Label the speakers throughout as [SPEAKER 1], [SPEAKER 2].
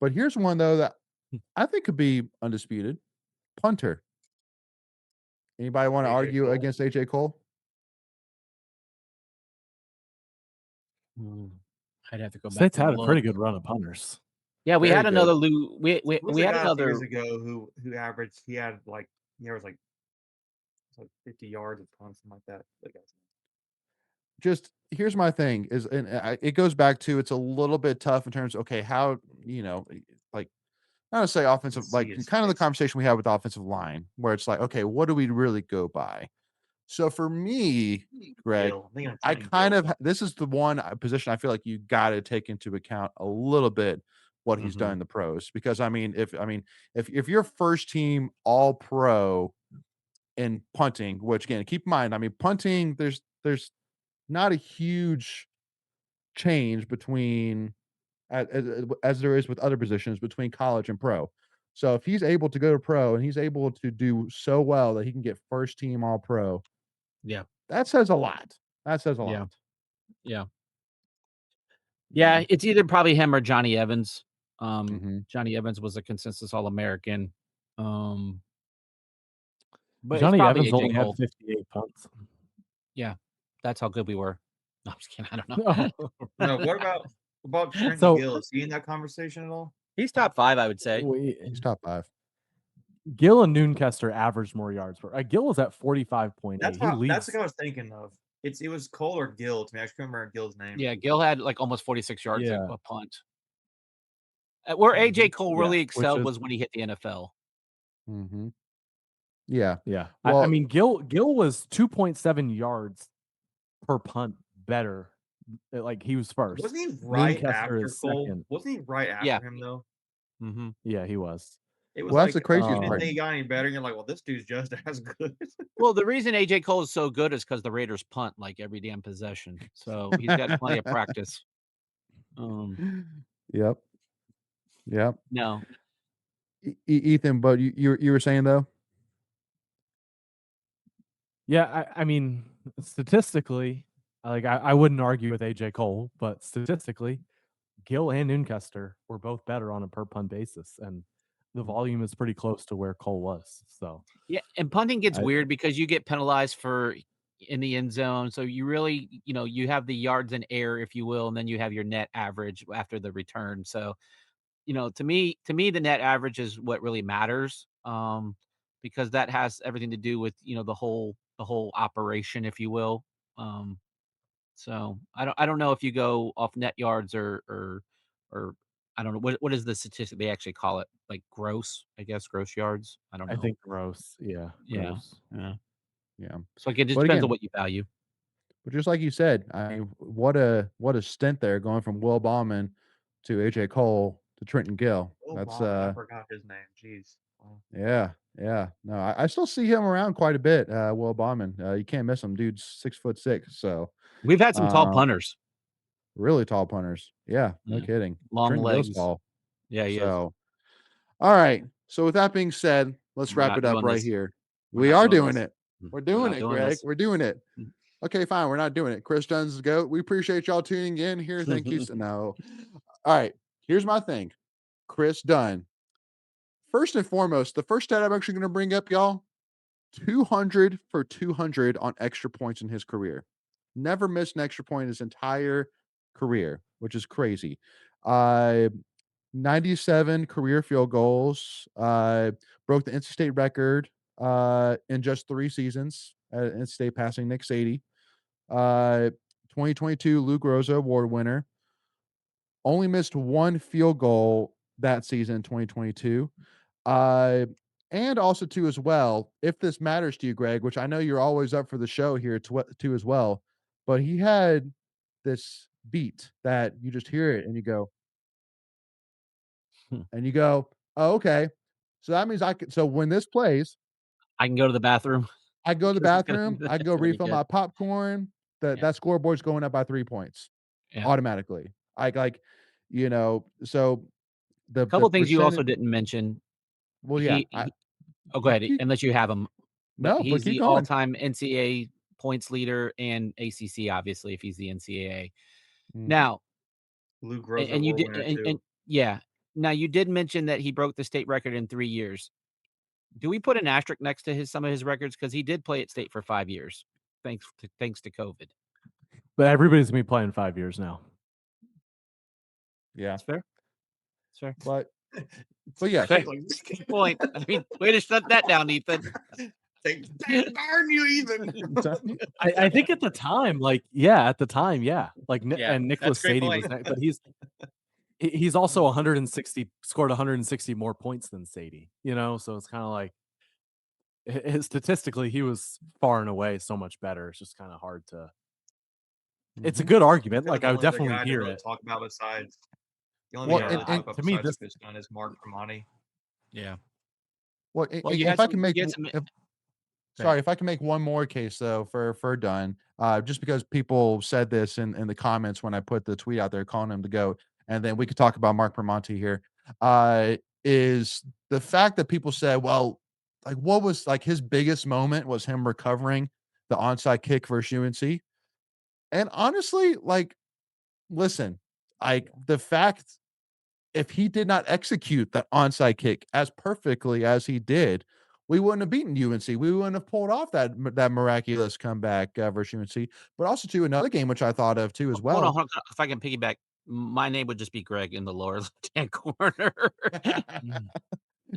[SPEAKER 1] But here's one though that I think could be undisputed. Punter. Anybody want to
[SPEAKER 2] AJ
[SPEAKER 1] argue
[SPEAKER 2] Cole.
[SPEAKER 1] against AJ Cole?
[SPEAKER 3] Mm, I'd have to go back
[SPEAKER 4] State's
[SPEAKER 3] and
[SPEAKER 4] had a pretty
[SPEAKER 3] look.
[SPEAKER 4] good run of punters.
[SPEAKER 3] Yeah, we
[SPEAKER 1] Very
[SPEAKER 3] had another
[SPEAKER 1] good.
[SPEAKER 3] Lou.
[SPEAKER 2] Who was
[SPEAKER 3] We
[SPEAKER 2] the
[SPEAKER 3] had
[SPEAKER 2] guy a few
[SPEAKER 3] another.
[SPEAKER 2] years ago who averaged? He had like it was like 50 yards of punt, something like that. That guy's
[SPEAKER 1] Just here's my thing is, and it goes back to it's a little bit tough in terms of okay, how like not to say
[SPEAKER 2] name.
[SPEAKER 1] offensive,
[SPEAKER 2] See
[SPEAKER 1] like
[SPEAKER 2] his
[SPEAKER 1] kind of the
[SPEAKER 2] face.
[SPEAKER 1] conversation we had with the offensive line, where it's like, okay, what do we really go by? So for me, Greg,
[SPEAKER 2] Gill. I think I'm
[SPEAKER 1] I
[SPEAKER 2] Trenton
[SPEAKER 1] kind
[SPEAKER 2] Gill.
[SPEAKER 1] of this is the one position I feel like you got to take into account a little bit what he's done
[SPEAKER 3] Mhm.
[SPEAKER 1] in the pros because if you're first team all pro in punting, which again keep in mind, I mean punting there's not a huge change between as there is with other positions between college and pro. So if he's able to go to pro and he's able to do so well that he can get first team all pro,
[SPEAKER 3] Yeah,
[SPEAKER 1] that says a lot. That says a
[SPEAKER 3] yeah,
[SPEAKER 1] lot.
[SPEAKER 3] yeah,
[SPEAKER 1] Yeah.
[SPEAKER 3] yeah. It's either probably him or Johnny Evans.
[SPEAKER 1] Mhm.
[SPEAKER 3] Johnny Evans was a consensus All American. Um, but it's
[SPEAKER 4] Johnny
[SPEAKER 3] probably
[SPEAKER 4] Evans
[SPEAKER 3] AJ
[SPEAKER 4] only had
[SPEAKER 3] Cole.
[SPEAKER 4] 58 punts.
[SPEAKER 3] Yeah, that's how good we were. No, I'm just kidding. I don't
[SPEAKER 4] No.
[SPEAKER 3] know.
[SPEAKER 2] No, what about Trenton
[SPEAKER 4] So
[SPEAKER 2] Gill? Is he in that conversation at all?
[SPEAKER 3] He's top 5, I would say.
[SPEAKER 1] He's top 5.
[SPEAKER 4] Gill and Noonkester averaged more yards per. Gill was at 45.8. He
[SPEAKER 2] That's
[SPEAKER 4] leads.
[SPEAKER 2] what I was thinking of. It was Cole or Gill to me. I just couldn't remember Gill's name.
[SPEAKER 3] Yeah, Gill had like almost 46 yards
[SPEAKER 4] Yeah.
[SPEAKER 3] a punt. Where AJ Cole
[SPEAKER 4] Yeah,
[SPEAKER 3] really
[SPEAKER 4] which
[SPEAKER 3] excelled
[SPEAKER 4] is
[SPEAKER 3] was when he hit the NFL.
[SPEAKER 1] Mhm. Yeah.
[SPEAKER 4] yeah. I
[SPEAKER 1] Well,
[SPEAKER 4] mean Gill was 2.7 yards per punt better. Like he was first.
[SPEAKER 2] Wasn't he right
[SPEAKER 4] Noonkester
[SPEAKER 2] after
[SPEAKER 4] is
[SPEAKER 2] Cole?
[SPEAKER 4] second.
[SPEAKER 2] Wasn't he right
[SPEAKER 3] Yeah.
[SPEAKER 2] after him though?
[SPEAKER 3] Mhm.
[SPEAKER 4] Yeah, he was.
[SPEAKER 2] It was
[SPEAKER 1] well, that's the
[SPEAKER 2] like
[SPEAKER 1] craziest
[SPEAKER 2] you didn't
[SPEAKER 1] part.
[SPEAKER 2] think he got any better, and you're like, well, this dude's just as good.
[SPEAKER 3] Well, the reason AJ Cole is so good is because the Raiders punt like every damn possession. So he's got plenty of practice.
[SPEAKER 1] Yep. Yep.
[SPEAKER 3] No.
[SPEAKER 1] Ethan, but you were saying though?
[SPEAKER 4] Yeah, I mean, statistically, like I wouldn't argue with AJ Cole, but statistically, Gill and Noonkester were both better on a per punt basis, and the volume is pretty close to where Cole was. So
[SPEAKER 3] Yeah, and punting gets
[SPEAKER 4] I
[SPEAKER 3] weird because you get penalized for in the end zone. So you really, you have the yards in air, if you will, and then you have your net average after the return. So, to me, the net average is what really matters. Because that has everything to do with, the whole operation, if you will. Um, so I don't know if you go off net yards or I don't know what is the statistic they actually call it, like gross, I guess, gross yards. I don't
[SPEAKER 4] I
[SPEAKER 3] know.
[SPEAKER 4] think gross. Yeah,
[SPEAKER 3] Yeah,
[SPEAKER 4] gross.
[SPEAKER 3] yeah.
[SPEAKER 1] Yeah.
[SPEAKER 3] So, like, it just
[SPEAKER 1] But
[SPEAKER 3] depends on
[SPEAKER 1] again,
[SPEAKER 3] what you value.
[SPEAKER 1] but just like you said, I mean, what a stint there going from Will Bauman to AJ Cole to Trenton Gill.
[SPEAKER 2] Oh,
[SPEAKER 1] That's
[SPEAKER 2] Bauman, I forgot his name. Jeez. Wow.
[SPEAKER 1] yeah, yeah. No, I still see him around quite a bit. Will Bauman. You can't miss him. Dude's 6'6". So
[SPEAKER 3] We've had some tall
[SPEAKER 1] um,
[SPEAKER 3] punters.
[SPEAKER 1] really tall punters. Yeah, no
[SPEAKER 3] Yeah,
[SPEAKER 1] kidding.
[SPEAKER 3] long
[SPEAKER 1] Trenton Gill's
[SPEAKER 3] legs.
[SPEAKER 1] tall.
[SPEAKER 3] Yeah, he is.
[SPEAKER 1] So all right. So with that being said, let's
[SPEAKER 3] We're
[SPEAKER 1] wrap
[SPEAKER 3] not
[SPEAKER 1] it up
[SPEAKER 3] doing
[SPEAKER 1] right
[SPEAKER 3] this.
[SPEAKER 1] here.
[SPEAKER 3] We're
[SPEAKER 1] We
[SPEAKER 3] not
[SPEAKER 1] are
[SPEAKER 3] doing
[SPEAKER 1] doing
[SPEAKER 3] this.
[SPEAKER 1] it. We're
[SPEAKER 3] We're
[SPEAKER 1] doing
[SPEAKER 3] not
[SPEAKER 1] it,
[SPEAKER 3] doing
[SPEAKER 1] Greg.
[SPEAKER 3] this.
[SPEAKER 1] We're doing it. Okay, fine. We're not doing it. Chris Dunn's the GOAT. We appreciate y'all tuning in here. Thank you. No. All right. Here's my thing. Chris Dunn. First and foremost, the first stat I'm actually going to bring up, y'all, 200 for 200 on extra points in his career. Never missed an extra point in his entire career, which is crazy. Uh, 97 career field goals, broke the in-state record in just 3 seasons at in-state passing Nick Sadie. Uh, 2022 Lou Groza Award winner. Only missed 1 field goal that season in 2022. Uh, and also too as well, if this matters to you, Greg, which I know you're always up for the show here too as well, but he had this beat that you just hear it and you go, "Oh, okay. So that means I could so when this plays,
[SPEAKER 3] I can go to the bathroom
[SPEAKER 1] I go to the
[SPEAKER 3] because he's gonna do
[SPEAKER 1] bathroom, I
[SPEAKER 3] that.
[SPEAKER 1] go
[SPEAKER 3] Pretty
[SPEAKER 1] refill
[SPEAKER 3] good.
[SPEAKER 1] my popcorn,
[SPEAKER 3] Yeah,
[SPEAKER 1] that scoreboard's going up by 3 points
[SPEAKER 3] yeah.
[SPEAKER 1] automatically." So the
[SPEAKER 3] Couple things you also
[SPEAKER 1] percentage
[SPEAKER 3] didn't mention.
[SPEAKER 1] well, yeah,
[SPEAKER 3] He Oh, go ahead,
[SPEAKER 1] keep
[SPEAKER 3] unless you have him. But
[SPEAKER 1] no, but
[SPEAKER 3] he's
[SPEAKER 1] keep
[SPEAKER 3] the
[SPEAKER 1] going.
[SPEAKER 3] all-time NCAA points leader and ACC, obviously, if he's the NCAA.
[SPEAKER 1] Mhm.
[SPEAKER 3] Now,
[SPEAKER 2] Lou
[SPEAKER 3] and
[SPEAKER 2] Groza
[SPEAKER 3] and you
[SPEAKER 2] Award
[SPEAKER 3] did
[SPEAKER 2] winner
[SPEAKER 3] and
[SPEAKER 2] too.
[SPEAKER 3] yeah, Now, you did mention that he broke the state record in 3 years. Do we put an asterisk next to some of his records? Because he did play at state for 5 years, thanks to COVID.
[SPEAKER 4] But everybody's gonna be playing 5 years now.
[SPEAKER 1] Yeah,
[SPEAKER 3] That's fair. That's fair.
[SPEAKER 1] but yeah,
[SPEAKER 3] Fair. Good point. I mean, way to shut that down, Ethan.
[SPEAKER 2] Darn you, Ethan.
[SPEAKER 4] I think at the time, like, at the time, like,
[SPEAKER 3] Yeah,
[SPEAKER 4] and Nicholas
[SPEAKER 2] that's a great
[SPEAKER 4] Sadie was,
[SPEAKER 2] point.
[SPEAKER 4] but he's also 160 scored 160 more points than Sadie, so it's kind of like statistically he was far and away so much better. It's just kind of hard to. It's a good argument. Like, I would definitely hear it.
[SPEAKER 2] Talk about besides the only
[SPEAKER 1] Well,
[SPEAKER 2] guy to really
[SPEAKER 1] and
[SPEAKER 2] talk about
[SPEAKER 4] to me,
[SPEAKER 2] besides
[SPEAKER 4] this-
[SPEAKER 2] Chris Dunn is Mark Tremonti.
[SPEAKER 3] Yeah.
[SPEAKER 1] Well,
[SPEAKER 3] Well, you
[SPEAKER 1] if
[SPEAKER 3] had
[SPEAKER 1] I
[SPEAKER 3] some
[SPEAKER 1] can make,
[SPEAKER 3] you had some
[SPEAKER 1] sorry, if I can make one more case though for Dunn, just because people said this in the comments when I put the tweet out there calling him the GOAT, and then we could talk about Mark Permonti here, is the fact that people said, well, like what was like his biggest moment was him recovering the onside kick versus UNC. And honestly, like, listen, like the fact if he did not execute that onside kick as perfectly as he did, we wouldn't have beaten UNC. We wouldn't have pulled off that miraculous comeback versus UNC. But also to another game which I thought of too as
[SPEAKER 3] Hold on,
[SPEAKER 1] well.
[SPEAKER 3] if I can piggyback, my name would just be Greg in the lower left-hand corner.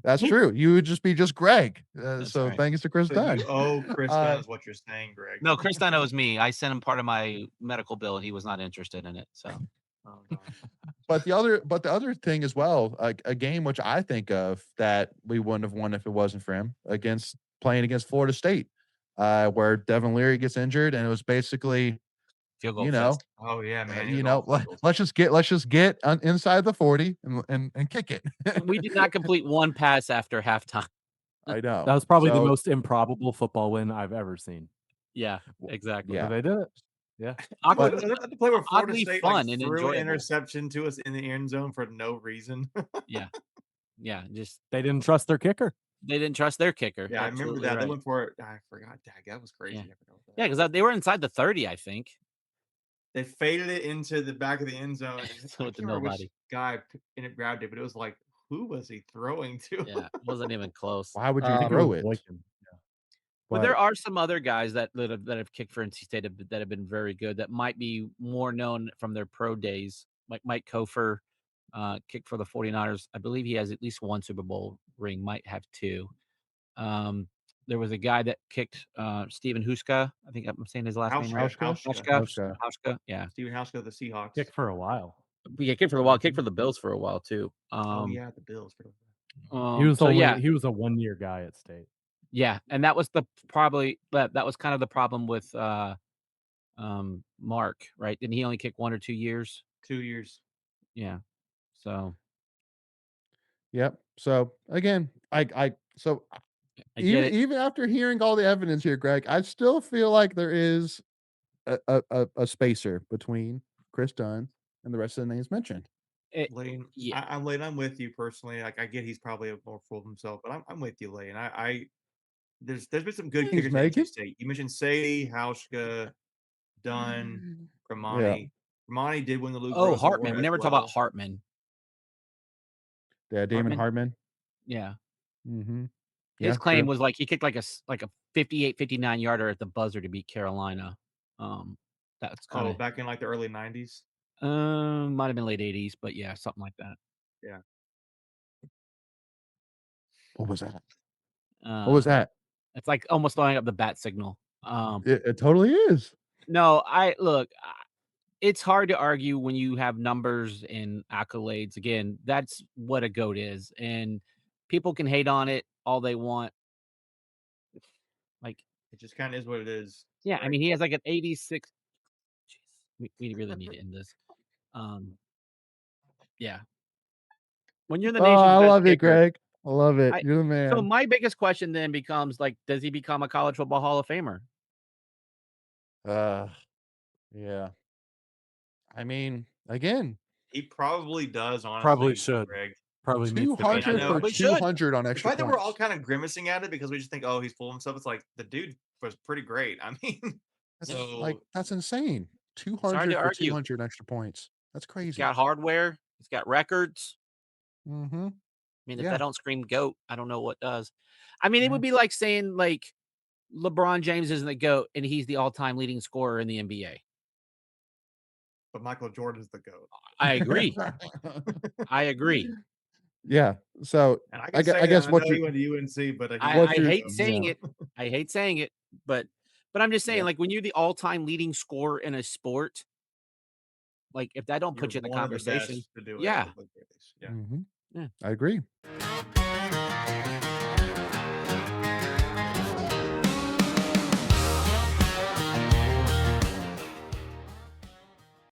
[SPEAKER 1] That's true. You would just be Greg.
[SPEAKER 3] That's
[SPEAKER 1] So
[SPEAKER 3] right.
[SPEAKER 1] thanks to Chris
[SPEAKER 2] So
[SPEAKER 1] Dunn.
[SPEAKER 2] you owe Chris Dunn is what you're saying, Greg.
[SPEAKER 3] No, Chris Dunn owes me. I sent him part of my medical bill, and he was not interested in it. So,
[SPEAKER 2] Oh, God.
[SPEAKER 1] But the other thing as well, a game which I think of that we wouldn't have won if it wasn't for him playing against Florida State, where Devin Leary gets injured, and it was basically,
[SPEAKER 3] field goal
[SPEAKER 1] you know,
[SPEAKER 3] fest.
[SPEAKER 2] Oh yeah, man.
[SPEAKER 1] you know, let's just get inside the 40 and kick it.
[SPEAKER 3] We did not complete one pass after halftime.
[SPEAKER 1] I know
[SPEAKER 4] That was probably the
[SPEAKER 1] So,
[SPEAKER 4] most improbable football win I've ever seen.
[SPEAKER 3] Yeah, exactly.
[SPEAKER 1] Yeah.
[SPEAKER 4] But they did it. Yeah.
[SPEAKER 3] Oddly,
[SPEAKER 2] the play where Florida
[SPEAKER 3] oddly
[SPEAKER 2] State
[SPEAKER 3] fun and
[SPEAKER 2] threw an
[SPEAKER 3] enjoyable.
[SPEAKER 2] interception to us in the end zone for no reason.
[SPEAKER 3] Yeah, just
[SPEAKER 4] They didn't trust their kicker.
[SPEAKER 3] they didn't trust their kicker.
[SPEAKER 2] Yeah, I remember
[SPEAKER 3] Absolutely
[SPEAKER 2] that. They
[SPEAKER 3] right.
[SPEAKER 2] went for it. I forgot. Dag, that was crazy.
[SPEAKER 3] Yeah.
[SPEAKER 2] I forgot about that.
[SPEAKER 3] Yeah, because they were inside the 30, I think.
[SPEAKER 2] They faded it into the back of the end zone. And I
[SPEAKER 3] So
[SPEAKER 2] can't
[SPEAKER 3] to
[SPEAKER 2] remember which
[SPEAKER 3] nobody.
[SPEAKER 2] guy grabbed it, but it was like, who was he throwing to?
[SPEAKER 3] Yeah, it wasn't even close.
[SPEAKER 1] why would you
[SPEAKER 4] I think
[SPEAKER 1] throw
[SPEAKER 4] was
[SPEAKER 1] it?
[SPEAKER 4] Boykin.
[SPEAKER 3] But there are some other guys that have kicked for NC State that have been very good that might be more known from their pro days, like Mike Cofer, kicked for the 49ers. I believe he has at least one Super Bowl ring, might have two. There was a guy that kicked Steven Hauschka. I think I'm saying his last name right. Hauschka. Yeah.
[SPEAKER 2] Steven Hauschka, the Seahawks.
[SPEAKER 4] Kick for a while.
[SPEAKER 3] Yeah, kicked for a while, kicked for the Bills for a while too.
[SPEAKER 2] Oh yeah, the Bills.
[SPEAKER 4] He was
[SPEAKER 3] so
[SPEAKER 4] he was a 1-year guy at State.
[SPEAKER 3] Yeah, and that was that was kind of the problem with Mark, right? Didn't he only kick 1 or 2 years?
[SPEAKER 2] 2 years.
[SPEAKER 3] Yeah. So
[SPEAKER 1] Yep. So again, I
[SPEAKER 3] get it.
[SPEAKER 1] even after hearing all the evidence here, Greg, I still feel like there is a spacer between Chris Dunn and the rest of the names mentioned.
[SPEAKER 2] Layton,
[SPEAKER 3] yeah.
[SPEAKER 2] I'm Layton. I'm with you personally. Like I get he's probably more full of himself, but I'm with you, Layton. There's been some good
[SPEAKER 1] Thanks,
[SPEAKER 2] kickers in
[SPEAKER 1] Megan.
[SPEAKER 2] NC State. You mentioned Sadie, Hauschka, Dunn, Gramani. Gramani did win the Lou Groza
[SPEAKER 3] Hartman.
[SPEAKER 2] Award
[SPEAKER 3] We
[SPEAKER 2] as
[SPEAKER 3] never talk
[SPEAKER 2] well.
[SPEAKER 3] about Hartman.
[SPEAKER 1] Yeah, Damon Hartman.
[SPEAKER 3] Yeah.
[SPEAKER 1] Mm-hmm.
[SPEAKER 3] His claim was like he kicked like a 58, 59 yarder at the buzzer to beat Carolina. That's kind of
[SPEAKER 2] back in like the early 90s.
[SPEAKER 3] might have been late 80s, but yeah, something like that.
[SPEAKER 2] Yeah.
[SPEAKER 1] What was that? What was that?
[SPEAKER 3] It's like almost throwing up the bat signal.
[SPEAKER 1] It totally is.
[SPEAKER 3] No, it's hard to argue when you have numbers and accolades. Again, that's what a GOAT is. And people can hate on it all they want. Like,
[SPEAKER 2] it just kind of is what it is.
[SPEAKER 3] Yeah,
[SPEAKER 2] right?
[SPEAKER 3] I mean, he has like an 86. Jeez, we really need to end this. Yeah. When you're the nation's
[SPEAKER 1] I
[SPEAKER 3] best
[SPEAKER 1] love it,
[SPEAKER 3] kicker,
[SPEAKER 1] Greg. I love it. You're the man.
[SPEAKER 3] So my biggest question then becomes like, does he become a college football Hall of Famer?
[SPEAKER 1] Yeah. I mean, again,
[SPEAKER 2] he probably does. Honestly,
[SPEAKER 4] Probably should.
[SPEAKER 2] Greg.
[SPEAKER 4] Probably needs to
[SPEAKER 1] 200 for
[SPEAKER 3] Probably
[SPEAKER 1] 200 on
[SPEAKER 2] The
[SPEAKER 1] extra
[SPEAKER 2] fact that
[SPEAKER 1] points.
[SPEAKER 2] we're all kind of grimacing at it because we just think, oh, he's full of himself. It's like the dude was pretty great. I mean,
[SPEAKER 1] that's insane.
[SPEAKER 3] hard
[SPEAKER 1] 200
[SPEAKER 3] to
[SPEAKER 1] for
[SPEAKER 3] argue.
[SPEAKER 1] 200 extra points. That's crazy.
[SPEAKER 3] He's got hardware. He's got records.
[SPEAKER 1] Mm-hmm.
[SPEAKER 3] I mean, if
[SPEAKER 1] Yeah.
[SPEAKER 3] that don't scream GOAT, I don't know what does. I mean, it
[SPEAKER 1] Yeah.
[SPEAKER 3] would be like saying, like, LeBron James isn't the GOAT, and he's the all-time leading scorer in the NBA.
[SPEAKER 2] But Michael Jordan's the GOAT.
[SPEAKER 3] I agree. I agree.
[SPEAKER 1] Yeah. So
[SPEAKER 2] And I
[SPEAKER 1] I,
[SPEAKER 2] can
[SPEAKER 1] gue-
[SPEAKER 2] say
[SPEAKER 1] I
[SPEAKER 2] that
[SPEAKER 1] guess
[SPEAKER 2] I
[SPEAKER 1] what
[SPEAKER 2] know
[SPEAKER 1] you're
[SPEAKER 2] he went to UNC, but
[SPEAKER 3] I,
[SPEAKER 1] What
[SPEAKER 3] I
[SPEAKER 1] you're
[SPEAKER 3] hate saying
[SPEAKER 1] yeah.
[SPEAKER 3] it. I hate saying it, but I'm just saying,
[SPEAKER 1] Yeah.
[SPEAKER 3] like, when you're the all-time leading scorer in a sport, like, if that don't
[SPEAKER 2] you're
[SPEAKER 3] put you in the
[SPEAKER 2] one of the
[SPEAKER 3] conversation,
[SPEAKER 2] best to do it.
[SPEAKER 3] yeah,
[SPEAKER 2] At the very least. Yeah.
[SPEAKER 1] Mhm.
[SPEAKER 3] yeah.
[SPEAKER 1] I agree.